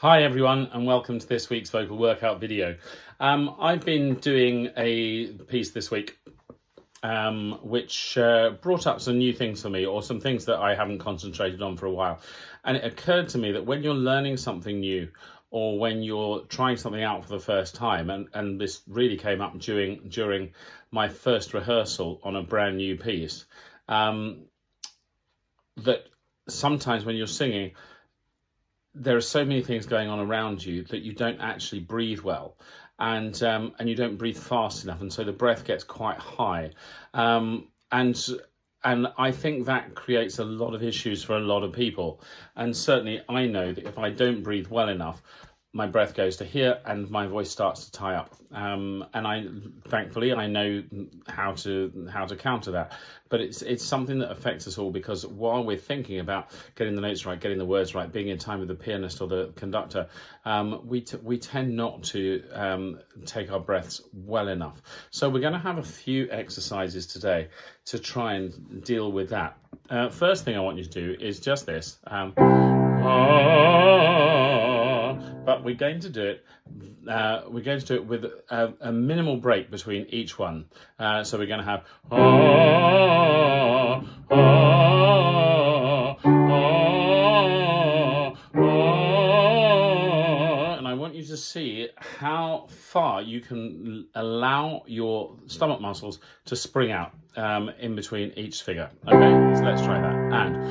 Hi everyone and welcome to this week's vocal workout video. I've been doing a piece this week which brought up some new things for me, or some things that I haven't concentrated on for a while. And it occurred to me that when you're learning something new, or when you're trying something out for the first time, and this really came up during my first rehearsal on a brand new piece, that sometimes when you're singing, there are so many things going on around you that you don't actually breathe well, and you don't breathe fast enough, and so the breath gets quite high, and I think that creates a lot of issues for a lot of people. And certainly I know that if I don't breathe well enough, my breath goes to here and my voice starts to tie up. And thankfully I know how to counter that. But it's something that affects us all, because while we're thinking about getting the notes right, getting the words right, being in time with the pianist or the conductor, we tend not to take our breaths well enough. So we're going to have a few exercises today to try and deal with that. First thing I want you to do is just this. But we're going to do it. With a minimal break between each one. So we're going to have and I want you to see how far you can allow your stomach muscles to spring out in between each figure. Okay, so let's try that. And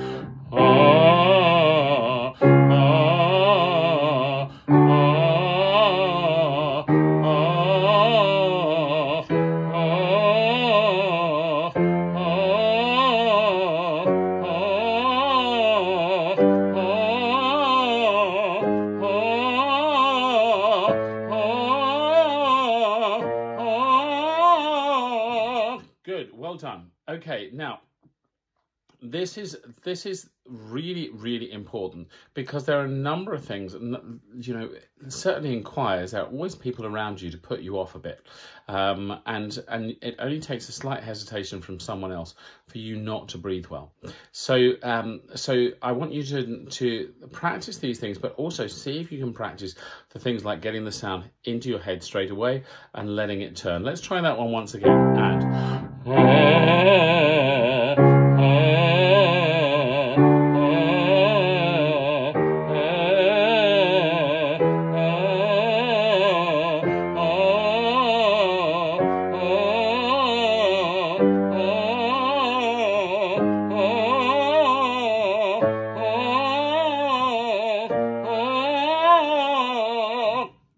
good, well done. Okay, now this is really important, because there are a number of things, you know, certainly in choirs there are always people around you to put you off a bit, and it only takes a slight hesitation from someone else for you not to breathe well. So I want you to practice these things, but also see if you can practice the things like getting the sound into your head straight away and letting it turn. Let's try that one once again. And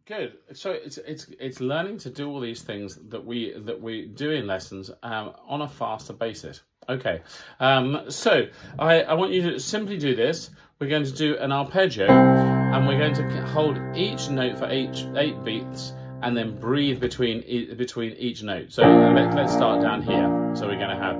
good. So it's learning to do all these things that we do in lessons on a faster basis. Okay, so I want you to simply do this. We're going to do an arpeggio, and we're going to hold each note for eight beats, and then breathe between each note. So let's start down here. So we're going to have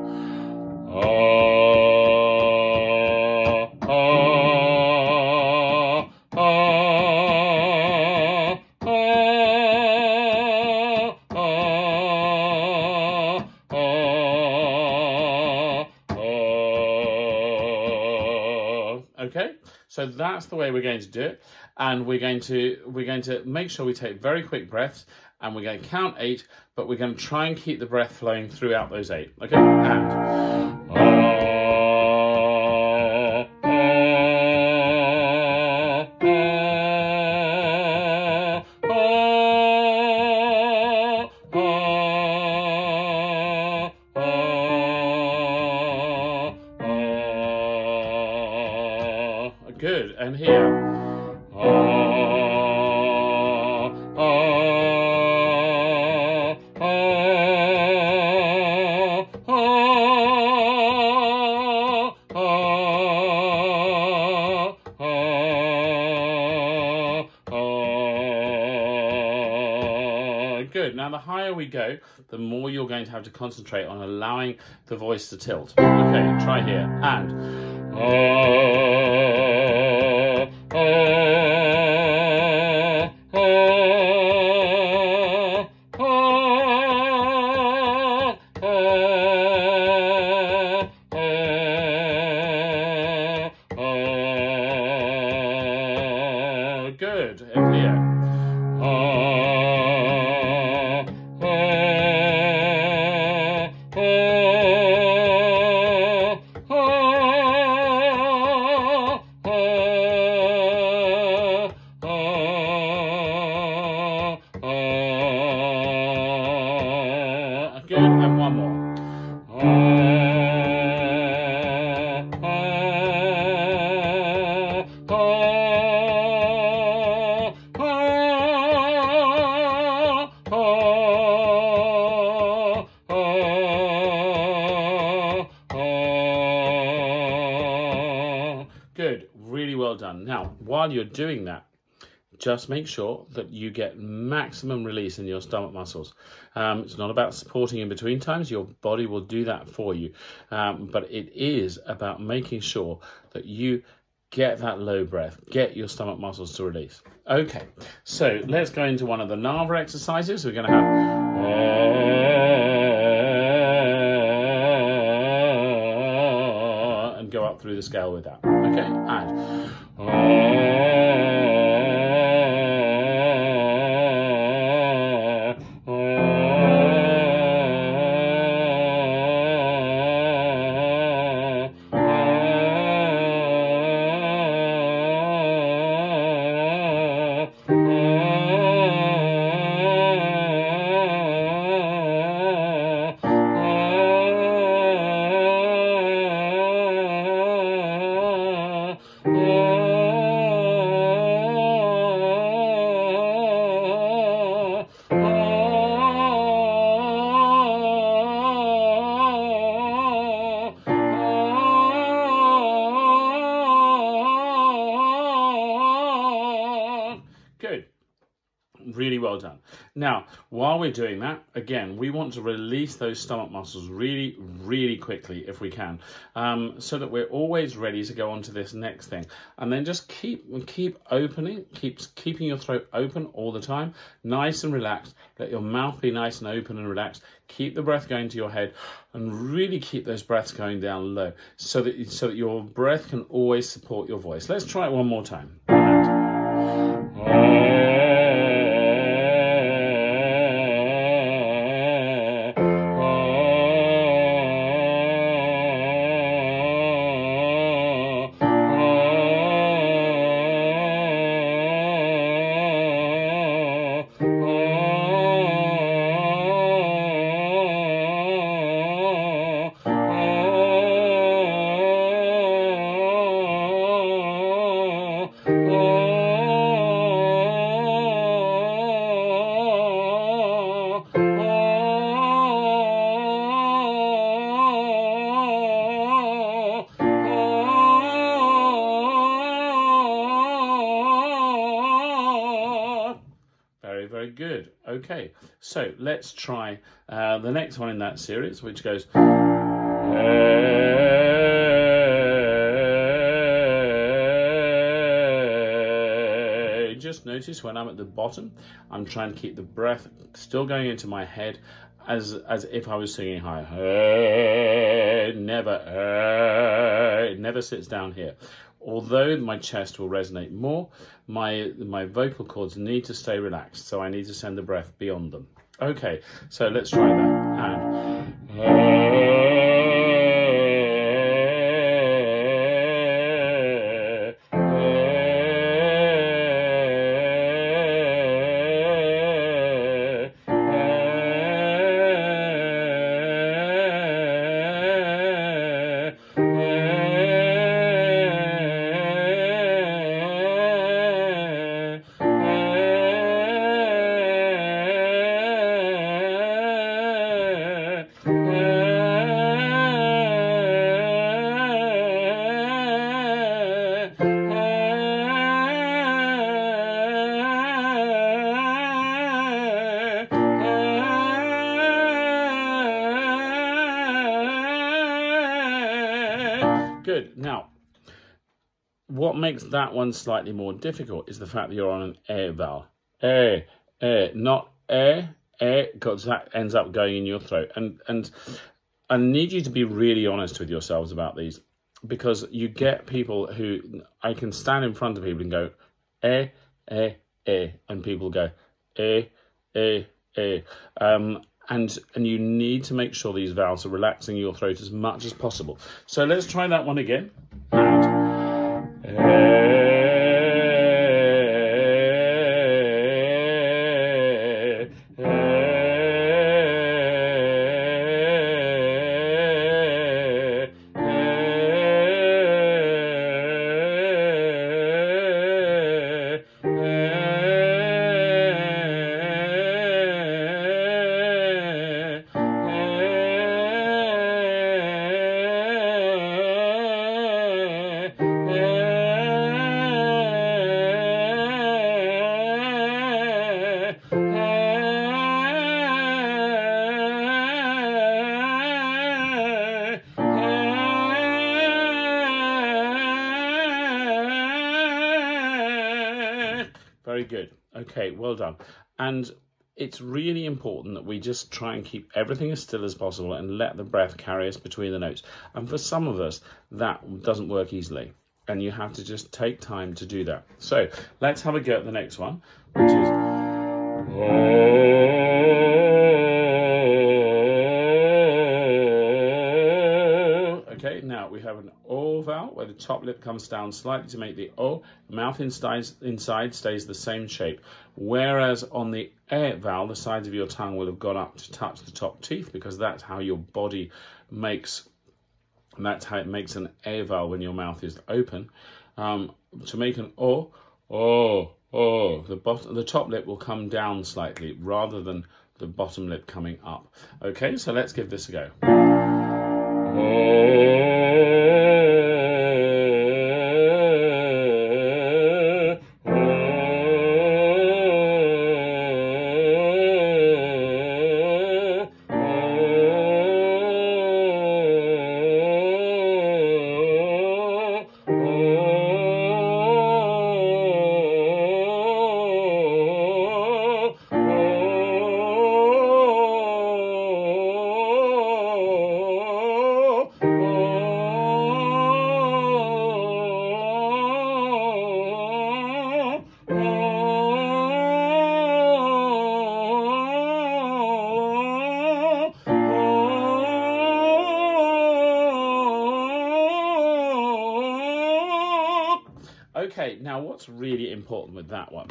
okay, so that's the way we're going to do it, and we're going to make sure we take very quick breaths, and we're going to count 8, but we're going to try and keep the breath flowing throughout those 8. Okay, and good, and here. Good. Now the higher we go, the more you're going to have to concentrate on allowing the voice to tilt. Okay, try here. And good. Over here. Good, and one more. Good, really well done. Now, while you're doing that, just make sure that you get maximum release in your stomach muscles. It's not about supporting in between times. Your body will do that for you. But it is about making sure that you get that low breath, get your stomach muscles to release. Okay, so let's go into one of the NAVA exercises. We're going to have... and go up through the scale with that. Okay, and... Good. Really well done. Now, while we're doing that, again, we want to release those stomach muscles really, really quickly if we can, so that we're always ready to go on to this next thing. And then just keep opening, keeping your throat open all the time, nice and relaxed. Let your mouth be nice and open and relaxed. Keep the breath going to your head and really keep those breaths going down low so that your breath can always support your voice. Let's try it one more time. Very good. Okay, so let's try the next one in that series, which goes... Just notice when I'm at the bottom, I'm trying to keep the breath still going into my head as if I was singing high. It never sits down here. Although my chest will resonate more, my vocal cords need to stay relaxed, so I need to send the breath beyond them. Okay, so let's try that. Good. Now, what makes that one slightly more difficult is the fact that you're on an air vowel. Not because that ends up going in your throat. And I need you to be really honest with yourselves about these, because you get people who, I can stand in front of people and go, and people go and you need to make sure these vowels are relaxing your throat as much as possible. So let's try that one again. Very good. Okay, well done. And it's really important that we just try and keep everything as still as possible and let the breath carry us between the notes. And for some of us, that doesn't work easily. And you have to just take time to do that. So let's have a go at the next one, which is... Okay, now we have an O vowel where the top lip comes down slightly to make the O. Mouth inside stays the same shape. Whereas on the E vowel, the sides of your tongue will have gone up to touch the top teeth because that's how your body makes, and that's how it makes an E vowel when your mouth is open. To make an O, the top lip will come down slightly rather than the bottom lip coming up. Okay, so let's give this a go. Okay, now what's really important with that one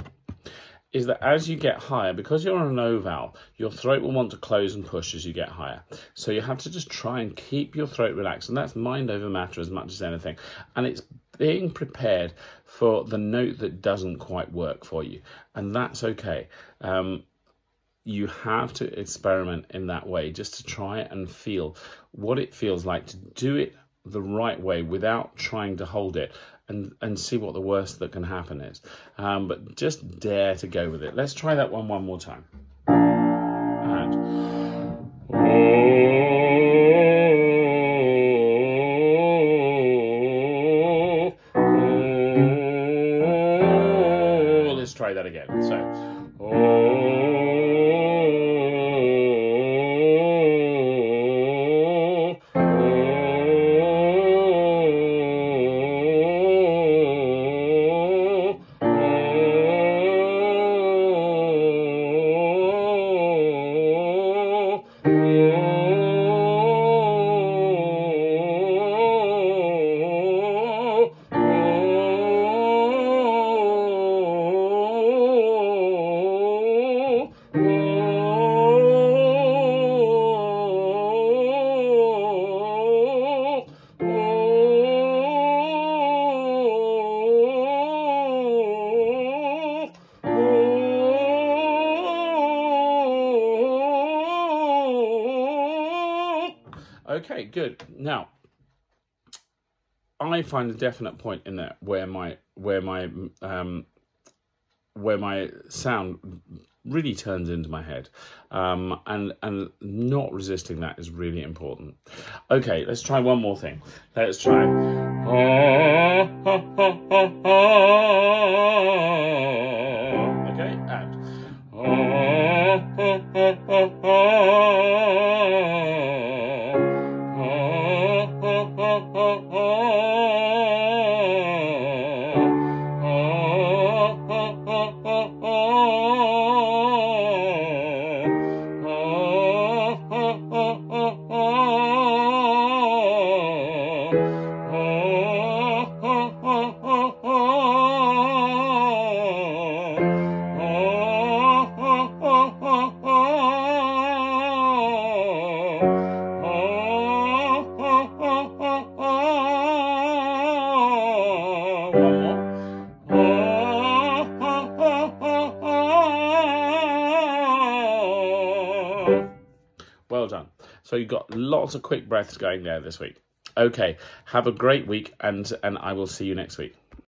is that as you get higher, because you're on an O vowel, your throat will want to close and push as you get higher. So you have to just try and keep your throat relaxed, and that's mind over matter as much as anything. And it's being prepared for the note that doesn't quite work for you, and that's okay. You have to experiment in that way just to try and feel what it feels like to do it the right way without trying to hold it, and see what the worst that can happen is. But just dare to go with it. Let's try that one more time. And let's try that again. So okay, good. Now, I find a definite point in there where my sound really turns into my head, and not resisting that is really important. Okay, let's try one more thing. Let's try. Okay, and. Well done. So you've got lots of quick breaths going there this week. Okay, have a great week, and I will see you next week.